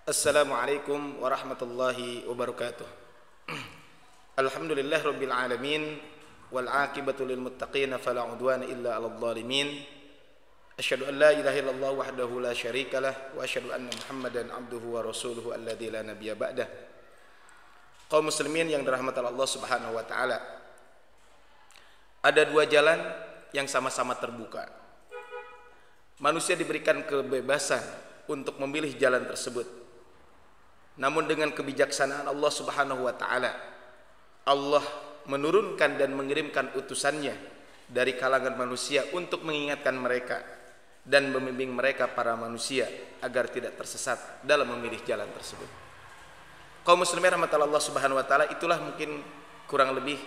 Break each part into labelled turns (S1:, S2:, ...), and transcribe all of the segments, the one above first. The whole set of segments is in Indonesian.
S1: Assalamualaikum warahmatullahi wabarakatuh. Alhamdulillah rabbil alamin wal aqibatu lil muttaqin fala udwana illa 'alal zalimin. Asyhadu an la ilaha illallah wahdahu la syarika lah wa asyhadu anna Muhammadan abduhu wa rasuluhu alladzi la nabiyya ba'dah. Kaum muslimin yang dirahmati Allah Subhanahu wa taala. Ada dua jalan yang sama-sama terbuka. Manusia diberikan kebebasan untuk memilih jalan tersebut. Namun dengan kebijaksanaan Allah Subhanahu wa taala, Allah menurunkan dan mengirimkan utusannya dari kalangan manusia untuk mengingatkan mereka dan membimbing mereka para manusia agar tidak tersesat dalam memilih jalan tersebut. Kaum muslimin rahmatullah Allah Subhanahu wa taala, itulah mungkin kurang lebih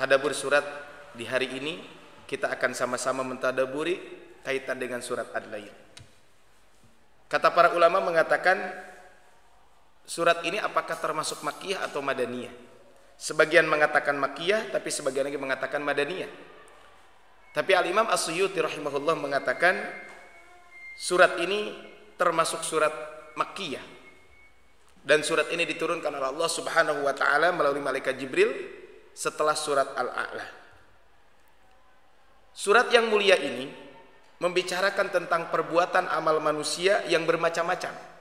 S1: tadabbur surat di hari ini. Kita akan sama-sama mentadaburi kaitan dengan surat Al-Lail. Kata para ulama mengatakan surat ini apakah termasuk Makkiyah atau Madaniyah? Sebagian mengatakan Makkiyah, tapi sebagian lagi mengatakan Madaniyah. Tapi Al-Imam As-Suyuti rahimahullah mengatakan surat ini termasuk surat Makkiyah. Dan surat ini diturunkan oleh Allah Subhanahu wa taala melalui malaikat Jibril setelah surat Al-A'la. Surat yang mulia ini membicarakan tentang perbuatan amal manusia yang bermacam-macam.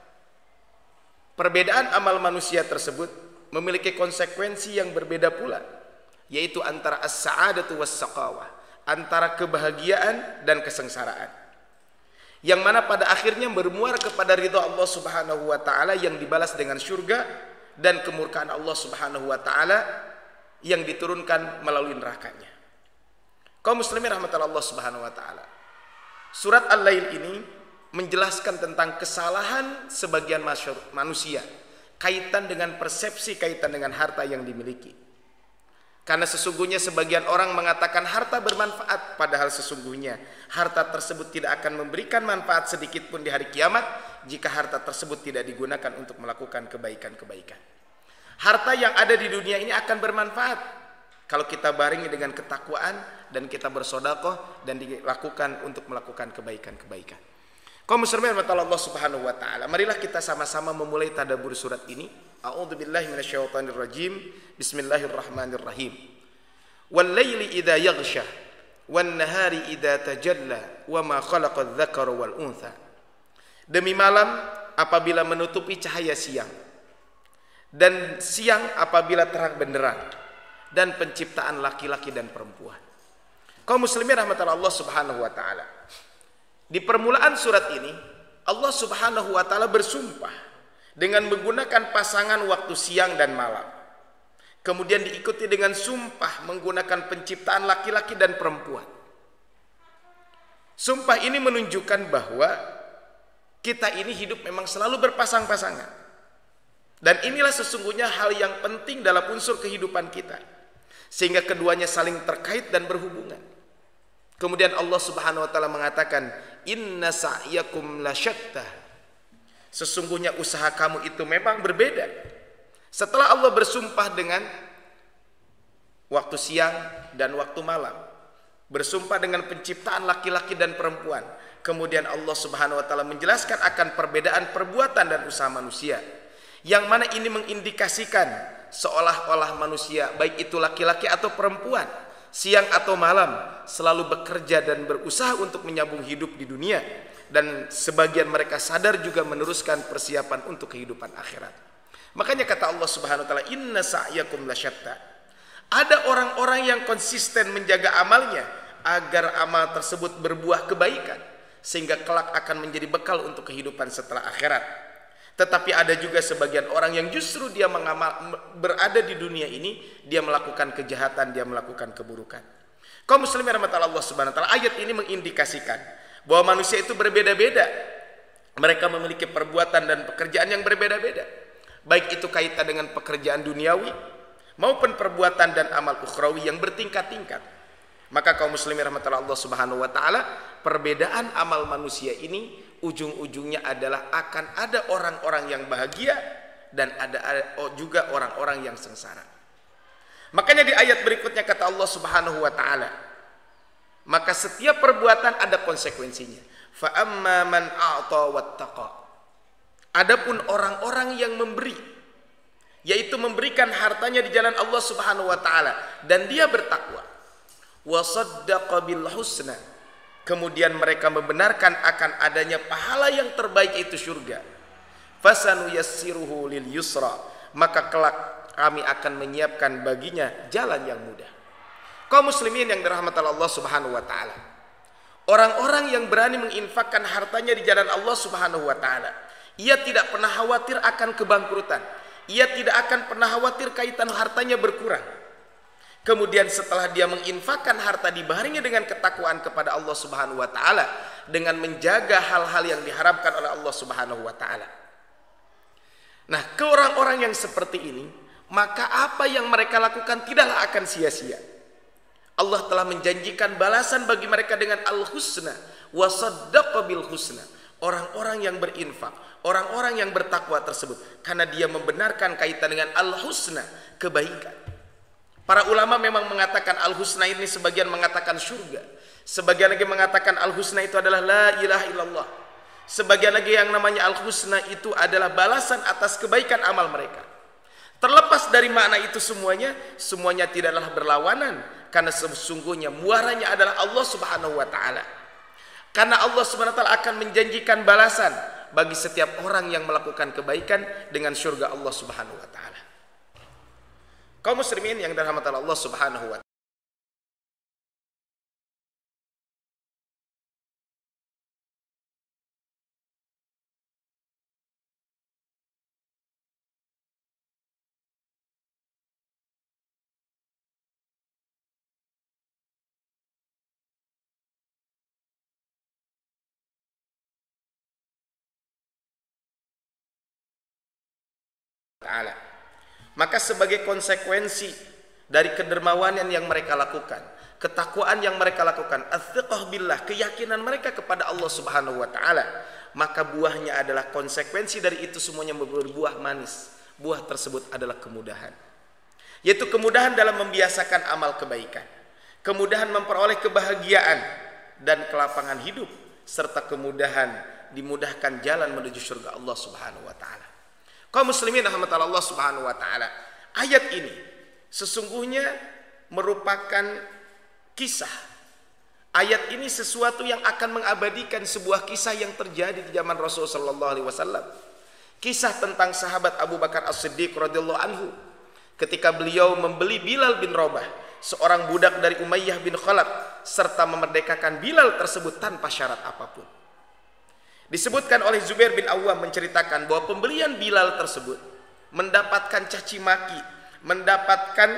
S1: Perbedaan amal manusia tersebut memiliki konsekuensi yang berbeda pula, yaitu antara as-sa'adatu was-saqawah, antara kebahagiaan dan kesengsaraan, yang mana pada akhirnya bermuara kepada ridha Allah Subhanahu wa taala yang dibalas dengan surga, dan kemurkaan Allah Subhanahu wa taala yang diturunkan melalui nerakanya. Kaum muslimin rahmatullah Allah Subhanahu wa taala, surat Al-Lail ini menjelaskan tentang kesalahan sebagian manusia kaitan dengan persepsi, kaitan dengan harta yang dimiliki. Karena sesungguhnya sebagian orang mengatakan harta bermanfaat, padahal sesungguhnya harta tersebut tidak akan memberikan manfaat sedikit pun di hari kiamat jika harta tersebut tidak digunakan untuk melakukan kebaikan-kebaikan. Harta yang ada di dunia ini akan bermanfaat kalau kita barengi dengan ketakwaan dan kita bersedekah dan dilakukan untuk melakukan kebaikan-kebaikan. Kaum muslimin rahmatullah Allah Subhanahu wa taala, marilah kita sama-sama memulai tadabbur surat ini. A'udzubillahi minasyaitonir rajim. Bismillahirrahmanirrahim. Wal laili idza yaghsha wan nahari idza tajalla wa ma khalaqadz dzakara wal untha. Demi malam apabila menutupi cahaya siang, dan siang apabila terang benderang, dan penciptaan laki-laki dan perempuan. Kaum muslimin rahmatullah Allah Subhanahu wa taala, di permulaan surat ini Allah Subhanahu wa taala bersumpah dengan menggunakan pasangan waktu siang dan malam. Kemudian diikuti dengan sumpah menggunakan penciptaan laki-laki dan perempuan. Sumpah ini menunjukkan bahwa kita ini hidup memang selalu berpasang-pasangan. Dan inilah sesungguhnya hal yang penting dalam unsur kehidupan kita, sehingga keduanya saling terkait dan berhubungan. Kemudian Allah Subhanahu wa taala mengatakan, inna sa'yakum lasyatta. Sesungguhnya usaha kamu itu memang berbeda. Setelah Allah bersumpah dengan waktu siang dan waktu malam, bersumpah dengan penciptaan laki-laki dan perempuan, kemudian Allah Subhanahu wa taala menjelaskan akan perbedaan perbuatan dan usaha manusia, yang mana ini mengindikasikan seolah-olah manusia, baik itu laki-laki atau perempuan, siang atau malam, selalu bekerja dan berusaha untuk menyambung hidup di dunia, dan sebagian mereka sadar juga meneruskan persiapan untuk kehidupan akhirat. Makanya kata Allah Subhanahu wa taala, inna sa'yakum lasyatta. Ada orang-orang yang konsisten menjaga amalnya agar amal tersebut berbuah kebaikan, sehingga kelak akan menjadi bekal untuk kehidupan setelah akhirat. Tetapi ada juga sebagian orang yang justru dia berada di dunia ini, dia melakukan kejahatan, dia melakukan keburukan. Kaum muslimin rahmatullah Allah Subhanahu wa taala, ayat ini mengindikasikan bahwa manusia itu berbeda-beda. Mereka memiliki perbuatan dan pekerjaan yang berbeda-beda, baik itu kaitan dengan pekerjaan duniawi maupun perbuatan dan amal ukhrawi yang bertingkat-tingkat. Maka kaum muslimin rahmatullah Allah Subhanahu wa taala, perbedaan amal manusia ini ujung-ujungnya adalah akan ada orang-orang yang bahagia dan ada juga orang-orang yang sengsara. Makanya di ayat berikutnya kata Allah Subhanahu wa taala, maka setiap perbuatan ada konsekuensinya. Fa amma man a'ta wattaqa. Adapun orang-orang yang memberi, yaitu memberikan hartanya di jalan Allah Subhanahu wa taala dan dia bertakwa, wa saddaqa bil husna, kemudian mereka membenarkan akan adanya pahala yang terbaik itu surga, fasanuyassiruhu lil yusra, maka kelak kami akan menyiapkan baginya jalan yang mudah. Kaum muslimin yang dirahmati Allah Subhanahu wa taala, orang-orang yang berani menginfakkan hartanya di jalan Allah Subhanahu wa taala, ia tidak pernah khawatir akan kebangkrutan, ia tidak akan pernah khawatir kaitan hartanya berkurang. Kemudian setelah dia menginfakkan harta dibarengi dengan ketakwaan kepada Allah Subhanahu wa taala, dengan menjaga hal-hal yang diharapkan oleh Allah Subhanahu wa taala. Nah, ke orang-orang yang seperti ini, maka apa yang mereka lakukan tidaklah akan sia-sia. Allah telah menjanjikan balasan bagi mereka dengan al-husna wa saddaqa bil husna. Orang-orang yang berinfak, orang-orang yang bertakwa tersebut, karena dia membenarkan kaitan dengan al-husna, kebaikan. Para ulama memang mengatakan al-husna ini, sebagian mengatakan surga, sebagian lagi mengatakan al-husna itu adalah la ilaha illallah, sebagian lagi yang namanya al-husna itu adalah balasan atas kebaikan amal mereka. Terlepas dari makna itu semuanya tidaklah berlawanan, karena sesungguhnya muaranya adalah Allah Subhanahu wa taala. Karena Allah Subhanahu wa taala akan menjanjikan balasan bagi setiap orang yang melakukan kebaikan dengan surga Allah Subhanahu wa taala. Kaum muslimin yang dirahmati Allah Subhanahu wa taala. Maka sebagai konsekuensi dari kedermawanan yang mereka lakukan, ketakwaan yang mereka lakukan, ats-tsiqah billah, keyakinan mereka kepada Allah Subhanahu wa taala, maka buahnya adalah konsekuensi dari itu semuanya berbuah manis. Buah tersebut adalah kemudahan, yaitu kemudahan dalam membiasakan amal kebaikan, kemudahan memperoleh kebahagiaan dan kelapangan hidup, serta kemudahan dimudahkan jalan menuju surga Allah Subhanahu wa taala. Kaum muslimin rahmatullah Allah Subhanahu wa taala, ayat ini sesungguhnya merupakan kisah. Ayat ini sesuatu yang akan mengabadikan sebuah kisah yang terjadi di zaman Rasulullah sallallahu alaihi wasallam. Kisah tentang sahabat Abu Bakar As-Siddiq radhiyallahu anhu, ketika beliau membeli Bilal bin Rabah, seorang budak dari Umayyah bin Khalaf, serta memerdekakan Bilal tersebut tanpa syarat apapun. Disebutkan oleh Zubair bin Awwam menceritakan bahwa pembelian Bilal tersebut mendapatkan caci maki, mendapatkan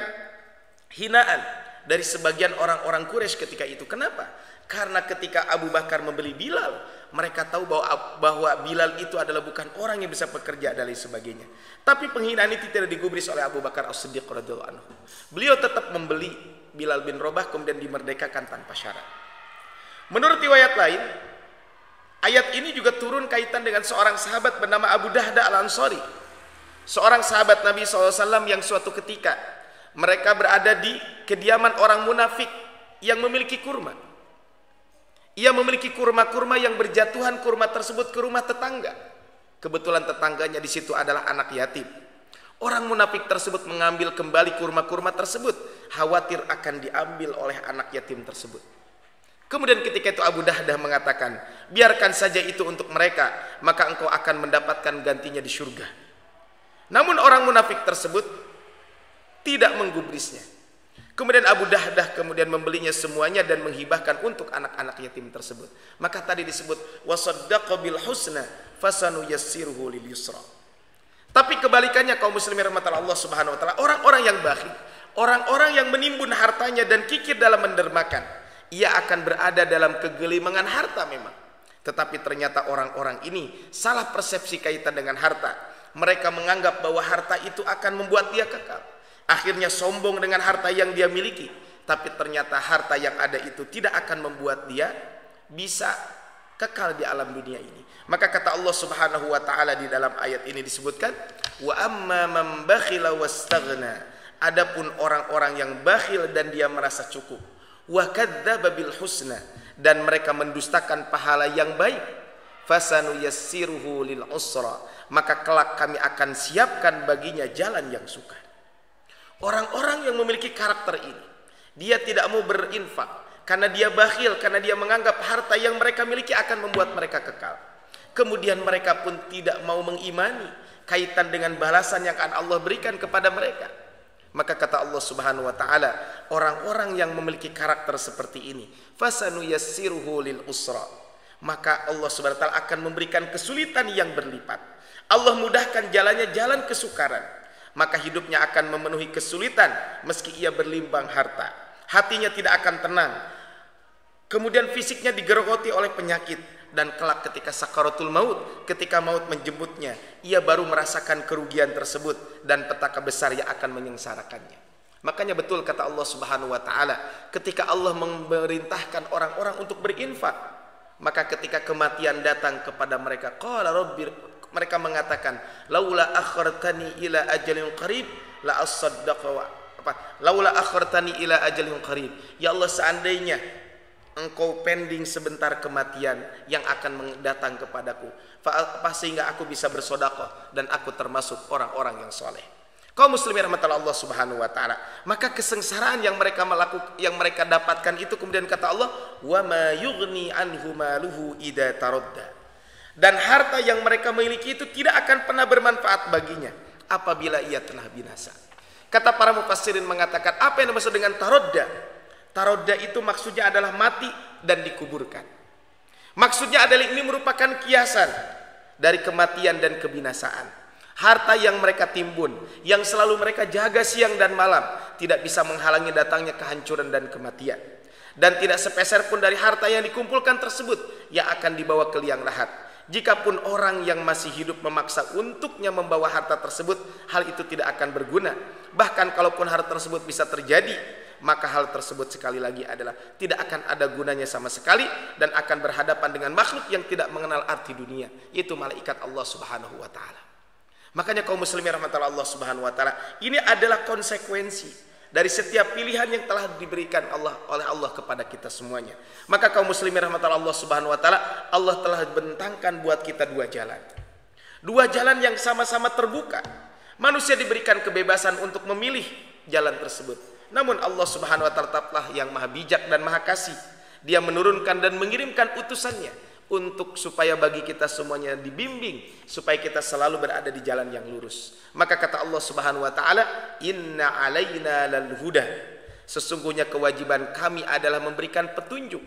S1: hinaan dari sebagian orang-orang Quraisy ketika itu. Kenapa? Karena ketika Abu Bakar membeli Bilal, mereka tahu bahwa Bilal itu adalah bukan orang yang bisa bekerja dan lain sebagainya. Tapi penghinaan itu tidak digubris oleh Abu Bakar As-Siddiq radhiyallahu anhu. Beliau tetap membeli Bilal bin Rabah, kemudian dimerdekakan tanpa syarat. Menurut riwayat lain, ayat ini juga turun kaitan dengan seorang sahabat bernama Abu Dahda Al-Ansari, seorang sahabat Nabi SAW yang suatu ketika mereka berada di kediaman orang munafik yang memiliki kurma. Ia memiliki kurma-kurma yang berjatuhan kurma tersebut ke rumah tetangga. Kebetulan tetangganya di situ adalah anak yatim. Orang munafik tersebut mengambil kembali kurma-kurma tersebut, khawatir akan diambil oleh anak yatim tersebut. Kemudian ketika itu Abu Dahdah mengatakan, biarkan saja itu untuk mereka, maka engkau akan mendapatkan gantinya di surga. Namun orang munafik tersebut tidak menggubrisnya. Kemudian Abu Dahdah kemudian membelinya semuanya dan menghibahkan untuk anak-anak yatim tersebut. Maka tadi disebut wasaddaqa bil husna fasanuyassiruhu lil yusra. Tapi kebalikannya kaum muslimin rahmatullah Allah Subhanahu wa taala, orang-orang yang bakhil, orang-orang yang menimbun hartanya dan kikir dalam mendermakan, ia akan berada dalam kegelimangan harta memang. Tetapi ternyata orang-orang ini salah persepsi kaitan dengan harta. Mereka menganggap bahwa harta itu akan membuat dia kekal. Akhirnya sombong dengan harta yang dia miliki. Tapi ternyata harta yang ada itu tidak akan membuat dia bisa kekal di alam dunia ini. Maka kata Allah Subhanahu wa taala di dalam ayat ini disebutkan, wa amma man bakhila wastaghna. Adapun orang-orang yang bakhil dan dia merasa cukup, wa kadzdzaba bil husna, dan mereka mendustakan pahala yang baik, fasanuyassiruhu lil usra, maka kelak kami akan siapkan baginya jalan yang sukar. Orang-orang yang memiliki karakter ini, dia tidak mau berinfak karena dia bakhil, karena dia menganggap harta yang mereka miliki akan membuat mereka kekal. Kemudian mereka pun tidak mau mengimani kaitan dengan balasan yang akan Allah berikan kepada mereka. Maka kata Allah Subhanahu wa taala, orang-orang yang memiliki karakter seperti ini, fasanuyassiruhu lil usra, maka Allah Subhanahu wa taala akan memberikan kesulitan yang berlipat. Allah mudahkan jalannya jalan kesukaran, maka hidupnya akan memenuhi kesulitan meski ia berlimpah harta. Hatinya tidak akan tenang. Kemudian fisiknya digerogoti oleh penyakit, dan kelak ketika sakaratul maut, ketika maut menjemputnya, ia baru merasakan kerugian tersebut dan petaka besar yang akan menyengsarakannya. Makanya betul kata Allah Subhanahu wa taala, ketika Allah memerintahkan orang-orang untuk berinfak, maka ketika kematian datang kepada mereka, qala rabbi, mereka mengatakan, laula akhartani ila ajalin qarib la asaddaqa wa laula akhartani ila ajalin qarib, ya Allah, seandainya engkau pending sebentar kematian yang akan datang kepadaku, sehingga aku bisa bersedekah dan aku termasuk orang-orang yang soleh. Kaum muslimin rahmatullah Allah Subhanahu wa taala, maka kesengsaraan yang mereka dapatkan itu, kemudian kata Allah, wa ma yughni anhu maluhu idza taradda, dan harta yang mereka miliki itu tidak akan pernah bermanfaat baginya apabila ia telah binasa. Kata para mufassirin mengatakan, apa yang dimaksud dengan taradda? Tarodda itu maksudnya adalah mati dan dikuburkan. Maksudnya adalah ini merupakan kiasan dari kematian dan kebinasaan. Harta yang mereka timbun, yang selalu mereka jaga siang dan malam, tidak bisa menghalangi datangnya kehancuran dan kematian. Dan tidak sepeser pun dari harta yang dikumpulkan tersebut yang akan dibawa ke liang lahat. Jikapun orang yang masih hidup memaksa untuknya membawa harta tersebut, hal itu tidak akan berguna. Bahkan kalaupun hal tersebut bisa terjadi, maka hal tersebut sekali lagi adalah tidak akan ada gunanya sama sekali, dan akan berhadapan dengan makhluk yang tidak mengenal arti dunia, yaitu malaikat Allah Subhanahu wa taala. Makanya kaum muslimin rahmatullah Allah Subhanahu wa taala, ini adalah konsekuensi dari setiap pilihan yang telah diberikan oleh Allah kepada kita semuanya. Maka kaum muslimin rahmatullah Allah Subhanahu wa taala, Allah telah bentangkan buat kita dua jalan. Dua jalan yang sama-sama terbuka. Manusia diberikan kebebasan untuk memilih jalan tersebut. Namun Allah Subhanahu wa taala tetaplah yang maha bijak dan maha kasih. Dia menurunkan dan mengirimkan utusannya untuk supaya bagi kita semuanya dibimbing, supaya kita selalu berada di jalan yang lurus. Maka kata Allah Subhanahu wa taala, inna alaina lal huda, sesungguhnya kewajiban kami adalah memberikan petunjuk.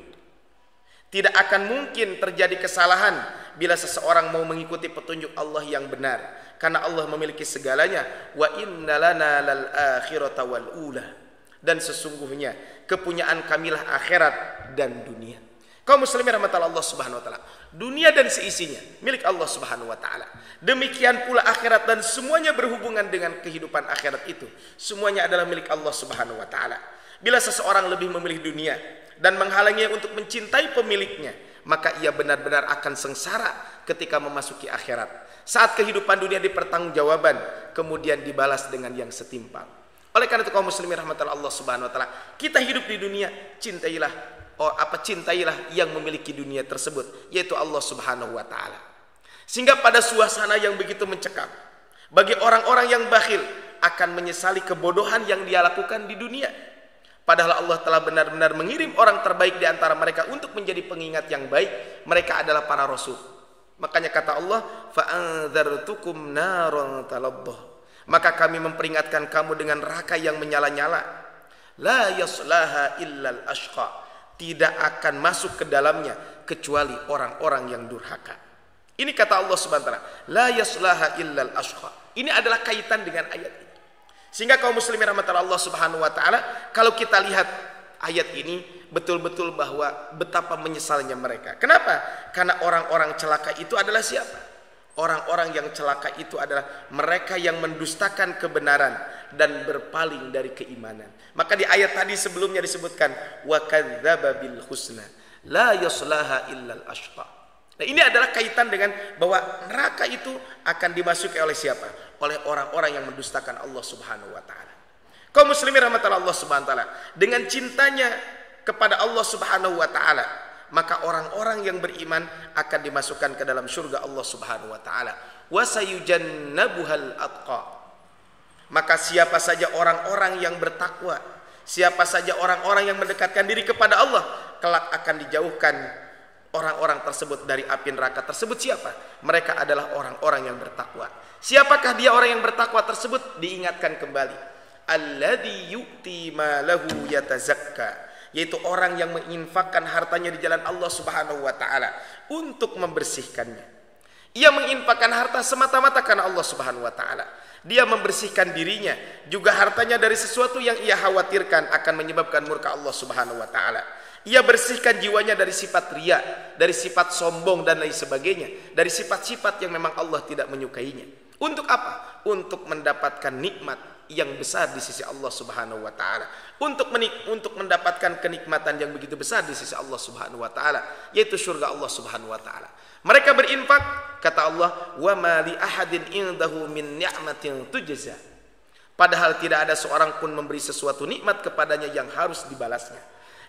S1: Tidak akan mungkin terjadi kesalahan bila seseorang mau mengikuti petunjuk Allah yang benar, karena Allah memiliki segalanya. Wa inna lana lal akhirata wal ula, dan sesungguhnya kepunyaan kamilah akhirat dan dunia. Kaum muslimin rahmatullah Allah Subhanahu wa taala, dunia dan seisinya milik Allah Subhanahu wa taala. Demikian pula akhirat dan semuanya berhubungan dengan kehidupan akhirat itu, semuanya adalah milik Allah Subhanahu wa taala. Bila seseorang lebih memilih dunia dan menghalanginya untuk mencintai pemiliknya, maka ia benar-benar akan sengsara ketika memasuki akhirat. Saat kehidupan dunia dipertanggungjawaban, kemudian dibalas dengan yang setimpal. Oleh karena itu kaum muslimin rahmatullah Allah Subhanahu wa taala, kita hidup di dunia, cintailah yang memiliki dunia tersebut, yaitu Allah Subhanahu wa taala. Sehingga pada suasana yang begitu mencekam, bagi orang-orang yang bakhil akan menyesali kebodohan yang dia lakukan di dunia. Padahal Allah telah benar-benar mengirim orang terbaik di antara mereka untuk menjadi pengingat yang baik. Mereka adalah para rasul. Makanya kata Allah, fa'anzartukum naran talabbah, maka kami memperingatkan kamu dengan neraka yang menyala-nyala. La yaslaha illal ashqa, tidak akan masuk ke dalamnya kecuali orang-orang yang durhaka. Ini kata Allah Subhanahu wa taala, la yaslaha illal ashqa. Ini adalah kaitan dengan ayat ini. Sehingga kaum muslimin rahmatullah Allah Subhanahu wa taala, kalau kita lihat ayat ini betul-betul bahwa betapa menyesalnya mereka. Kenapa? Karena orang-orang celaka itu adalah siapa? Orang-orang yang celaka itu adalah mereka yang mendustakan kebenaran dan berpaling dari keimanan. Maka di ayat tadi sebelumnya disebutkan wa kadzdzaba bil husna la yaslaha illal ashqa. Nah, ini adalah kaitan dengan bahwa neraka itu akan dimasuki oleh siapa? Oleh orang-orang yang mendustakan Allah Subhanahu wa taala. Kaum muslimin rahmatullah Allah Subhanahu wa taala, dengan cintanya kepada Allah Subhanahu wa taala, maka orang-orang yang beriman akan dimasukkan ke dalam surga Allah Subhanahu wa taala. Wa sayujannabuhal atqa. Maka siapa saja orang-orang yang bertakwa, siapa saja orang-orang yang mendekatkan diri kepada Allah, kelak akan dijauhkan orang-orang tersebut dari api neraka tersebut. Siapa? Mereka adalah orang-orang yang bertakwa. Siapakah dia orang yang bertakwa tersebut? Diingatkan kembali. Alladzi yu'ti malahu yatazakka, yaitu orang yang menginfakkan hartanya di jalan Allah Subhanahu wa taala untuk membersihkannya. Ia menginfakkan harta semata-mata karena Allah Subhanahu wa taala. Dia membersihkan dirinya juga hartanya dari sesuatu yang ia khawatirkan akan menyebabkan murka Allah Subhanahu wa taala. Ia bersihkan jiwanya dari sifat riya, dari sifat sombong dan lain sebagainya, dari sifat-sifat yang memang Allah tidak menyukainya. Untuk apa? Untuk mendapatkan nikmat yang besar di sisi Allah Subhanahu wa taala. Untuk mendapatkan kenikmatan yang begitu besar di sisi Allah Subhanahu wa taala, yaitu surga Allah Subhanahu wa taala. Mereka berinfak, kata Allah, wa ma li ahadin indahu min ni'matin tujza. Padahal tidak ada seorang pun memberi sesuatu nikmat kepadanya yang harus dibalasnya.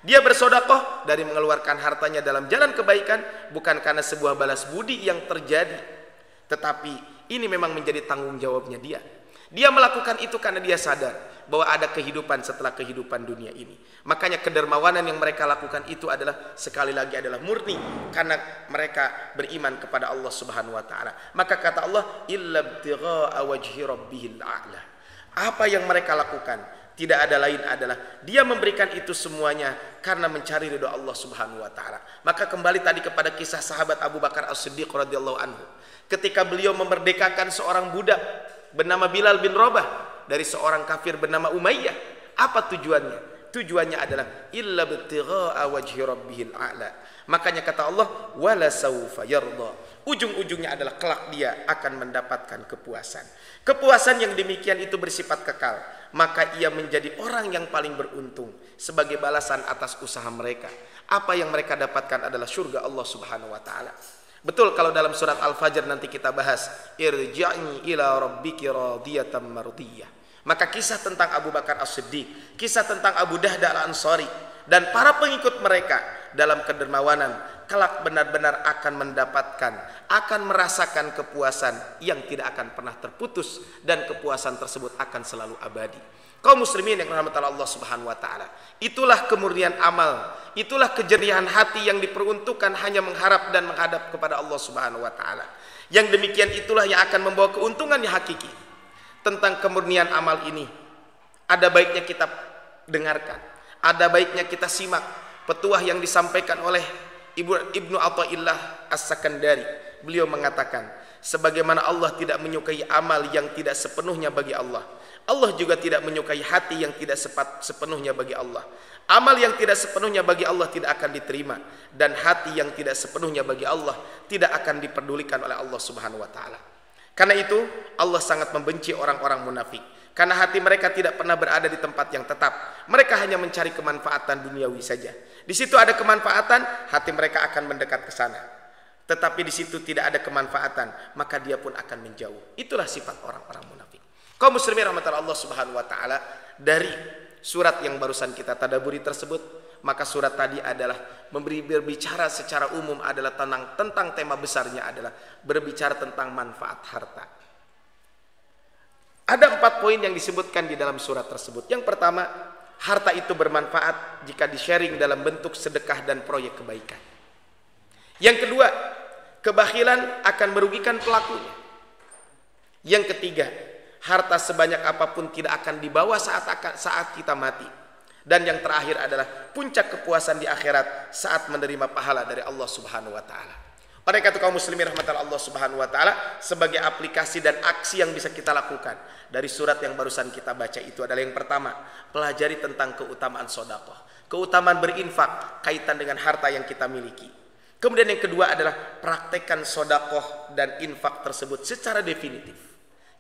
S1: Dia bersedekah dari mengeluarkan hartanya dalam jalan kebaikan bukan karena sebuah balas budi yang terjadi, tetapi ini memang menjadi tanggung jawabnya dia. Dia melakukan itu karena dia sadar bahwa ada kehidupan setelah kehidupan dunia ini. Makanya kedermawanan yang mereka lakukan itu adalah sekali lagi adalah murni karena mereka beriman kepada Allah Subhanahu wa taala. Maka kata Allah, illa ibtigha'a wajhi rabbihil a'la. Apa yang mereka lakukan tidak ada lain adalah dia memberikan itu semuanya karena mencari ridho Allah Subhanahu wa taala. Maka kembali tadi kepada kisah sahabat Abu Bakar As-Siddiq radhiyallahu anhu. Ketika beliau memerdekakan seorang budak bernama Bilal bin Rabah dari seorang kafir bernama Umayyah. Apa tujuannya? Tujuannya adalah illa ibtigha'a wajhi rabbihil a'la. Makanya kata Allah, wala saufa yarda. Ujung-ujungnya adalah kelak dia akan mendapatkan kepuasan. Kepuasan yang demikian itu bersifat kekal. Maka ia menjadi orang yang paling beruntung sebagai balasan atas usaha mereka. Apa yang mereka dapatkan adalah surga Allah Subhanahu wa taala. Betul kalau dalam surat Al-Fajr nanti kita bahas irji'i ila rabbiki radiyatan mardiyah. Maka kisah tentang Abu Bakar As-Siddiq, kisah tentang Abu Dahdah Al-Ansari dan para pengikut mereka dalam kedermawanan kelak benar-benar akan mendapatkan, akan merasakan kepuasan yang tidak akan pernah terputus dan kepuasan tersebut akan selalu abadi. Kaum muslimin yang dirahmati Allah Subhanahu wa taala, itulah kemurnian amal, itulah kejernihan hati yang diperuntukkan hanya mengharap dan menghadap kepada Allah Subhanahu wa taala. Yang demikian itulah yang akan membawa keuntungan yang hakiki. Tentang kemurnian amal ini ada baiknya kita dengarkan, ada baiknya kita simak petuah yang disampaikan oleh Ibnu Athaillah As-Sakandari. Beliau mengatakan, sebagaimana Allah tidak menyukai amal yang tidak sepenuhnya bagi Allah, Allah juga tidak menyukai hati yang tidak sepenuhnya bagi Allah. Amal yang tidak sepenuhnya bagi Allah tidak akan diterima, dan hati yang tidak sepenuhnya bagi Allah tidak akan diperdulikan oleh Allah Subhanahu wa taala. Karena itu Allah sangat membenci orang-orang munafik, karena hati mereka tidak pernah berada di tempat yang tetap. Mereka hanya mencari kemanfaatan duniawi saja. Di situ ada kemanfaatan, hati mereka akan mendekat ke sana. Tetapi di situ tidak ada kemanfaatan, maka dia pun akan menjauh. Itulah sifat orang-orang munafik. Kaum muslimin rahmatan Allah Subhanahu wa taala, dari surat yang barusan kita tadaburi tersebut, maka surat tadi adalah berbicara secara umum adalah tentang tema besarnya adalah berbicara tentang manfaat harta. Ada 4 poin yang disebutkan di dalam surat tersebut. Yang pertama, harta itu bermanfaat jika di-sharing dalam bentuk sedekah dan proyek kebaikan. Yang kedua, kebakhilan akan merugikan pelakunya. Yang ketiga, harta sebanyak apapun tidak akan dibawa saat kita mati. Dan yang terakhir adalah puncak kepuasan di akhirat saat menerima pahala dari Allah Subhanahu wa taala. Oleh karena itu kaum muslimin rahmatan Allah Subhanahu wa taala, sebagai aplikasi dan aksi yang bisa kita lakukan dari surat yang barusan kita baca itu adalah yang pertama, pelajari tentang keutamaan sedekah, keutamaan berinfak kaitan dengan harta yang kita miliki. Kemudian yang kedua adalah praktekkan sedekah dan infak tersebut secara definitif.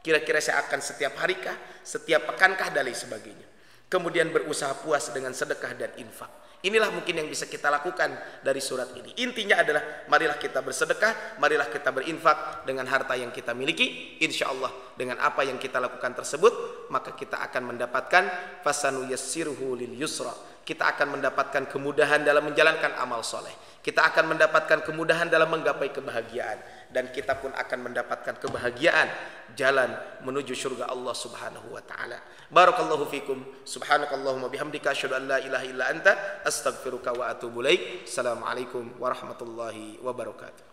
S1: Kira-kira saya akan setiap harikah, setiap pekankah dan lain sebagainya. Kemudian berusaha puas dengan sedekah dan infak. Inilah mungkin yang bisa kita lakukan dari surat ini. Intinya adalah marilah kita bersedekah, marilah kita berinfak dengan harta yang kita miliki. Insya Allah dengan apa yang kita lakukan tersebut, maka kita akan mendapatkan fasanu yassiruhu lil yusra. Kita akan mendapatkan kemudahan dalam menjalankan amal soleh. Kita akan mendapatkan kemudahan dalam menggapai kebahagiaan, dan kita pun akan mendapatkan kebahagiaan jalan menuju surga Allah Subhanahu wa taala. Barakallahu fikum. Subhanakallahumma bihamdika asyhadu an la ilaha illa anta astaghfiruka wa atubu ilaik. Assalamualaikum warahmatullahi wabarakatuh.